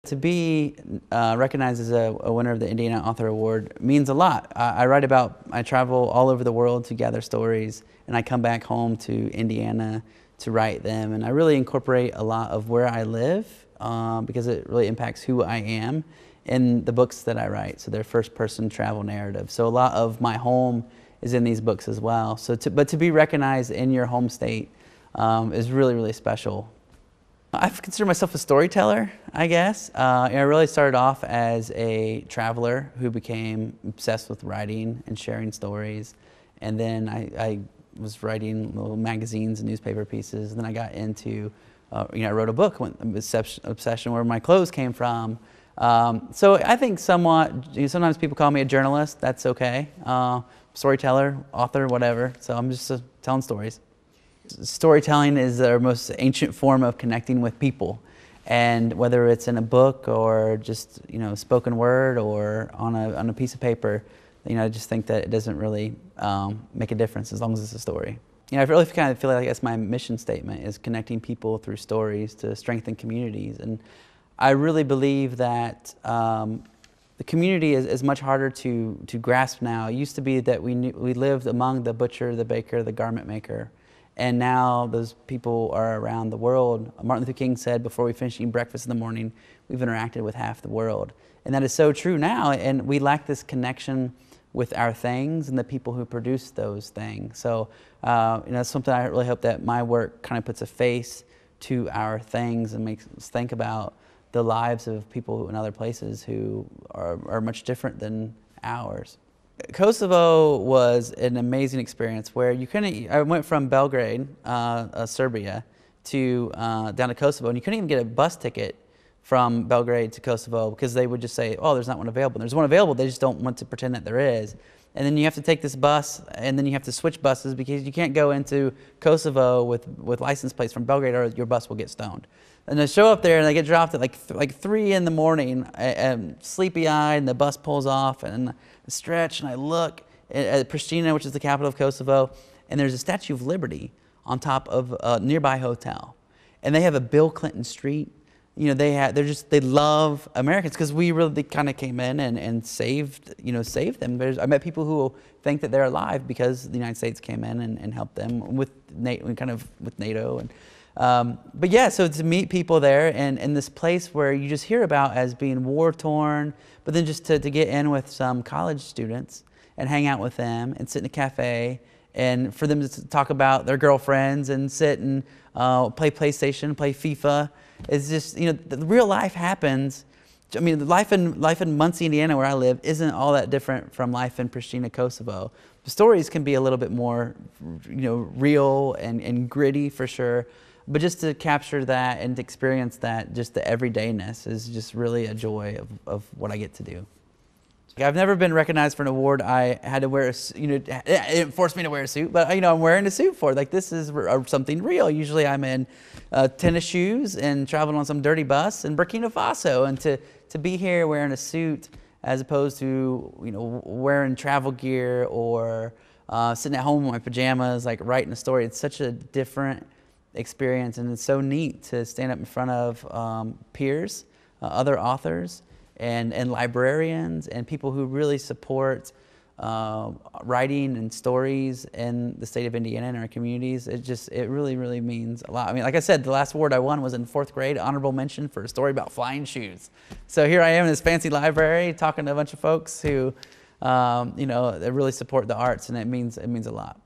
To be recognized as a winner of the Indiana Author Award means a lot. I travel all over the world to gather stories, and I come back home to Indiana to write them. And I really incorporate a lot of where I live because it really impacts who I am in the books that I write. So they're first-person travel narratives. So a lot of my home is in these books as well. But to be recognized in your home state is really, really special. I consider myself a storyteller, I guess. I really started off as a traveler who became obsessed with writing and sharing stories. And then I was writing little magazines and newspaper pieces. And then I got into, I wrote a book, Obsession, where my clothes came from. So I think somewhat, sometimes people call me a journalist. That's okay. Storyteller, author, whatever. So I'm just telling stories. Storytelling is our most ancient form of connecting with people, and whether it's in a book or just spoken word or on a piece of paper, I just think that it doesn't really make a difference as long as it's a story. I really kind of feel like that's my mission statement, is connecting people through stories to strengthen communities. And I really believe that the community is much harder to grasp now. It used to be that we lived among the butcher, the baker, the garment maker. And now those people are around the world. Martin Luther King said, before we finish eating breakfast in the morning, we've interacted with half the world. And that is so true now, and we lack this connection with our things and the people who produce those things. So it's something I really hope that my work kind of puts a face to our things and makes us think about the lives of people in other places who are much different than ours. Kosovo was an amazing experience where I went from Belgrade, Serbia, down to Kosovo, and you couldn't even get a bus ticket from Belgrade to Kosovo because they would just say, oh, there's not one available. There's one available, they just don't want to pretend that there is. And then you have to take this bus, and then you have to switch buses because you can't go into Kosovo with license plates from Belgrade or your bus will get stoned. And I show up there and I get dropped at like 3 in the morning, sleepy-eyed, and the bus pulls off, and I stretch and I look at Pristina, which is the capital of Kosovo, and there's a Statue of Liberty on top of a nearby hotel. And they have a Bill Clinton street. They love Americans because we really kind of came in and saved them. I met people who think that they're alive because the United States came in and helped them with NATO. But yeah, so to meet people there and in this place where you just hear about as being war-torn, but then just to get in with some college students and hang out with them and sit in a cafe, and for them to talk about their girlfriends and sit and play PlayStation, play FIFA. It's just, the real life happens. I mean, life in Muncie, Indiana, where I live, isn't all that different from life in Pristina, Kosovo. The stories can be a little bit more, real and gritty for sure. But just to capture that and to experience that, just the everydayness, is just really a joy of what I get to do. I've never been recognized for an award I had to wear it forced me to wear a suit, but I'm wearing a suit for it. Like, this is something real. Usually I'm in tennis shoes and traveling on some dirty bus in Burkina Faso, and to be here wearing a suit as opposed to wearing travel gear or sitting at home in my pajamas, like writing a story, it's such a different experience, and it's so neat to stand up in front of peers, other authors, and librarians, and people who really support writing and stories in the state of Indiana and our communities. It really, really means a lot. I mean, like I said, the last award I won was in 4th grade, honorable mention for a story about flying shoes. So here I am in this fancy library talking to a bunch of folks who, they really support the arts, and it means a lot.